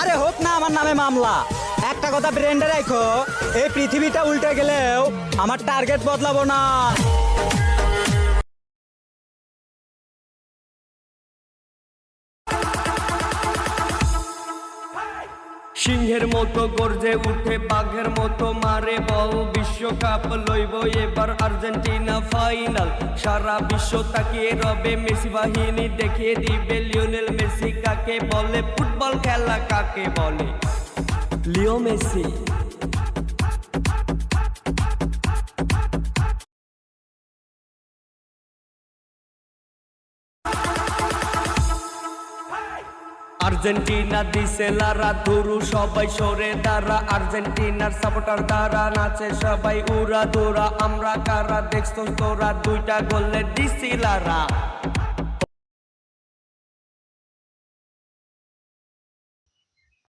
আরে হোক না আমার নামে মামলা, একটা কথা ব্রেন্ডে রাখো, এই পৃথিবীটা উল্টে গেলেও আমার টার্গেট বদলাবো না। সিংহের মতো গর্জে উঠে বাঘের মতো মারে বল, বিশ্বকাপ লইব এবার আর্জেন্টিনা ফাইনাল। সারা বিশ্ব তাকিয়ে রবে, মেসি বাহিনী দেখিয়ে দিবে লিওনেল মেসি কাকে বলে, ফুটবল খেলা কাকে বলে। লিও মেসি আর্জেন্টিনা দিছে লারা, ধরু সবাই সরে দাঁড়া, আর্জেন্টিনার সাপোর্টার দ্বারা নাচে সবাই উড়া দৌড়া। আমরা কারা দেখছ তোরা, দুইটা গোলে দিছি লারা।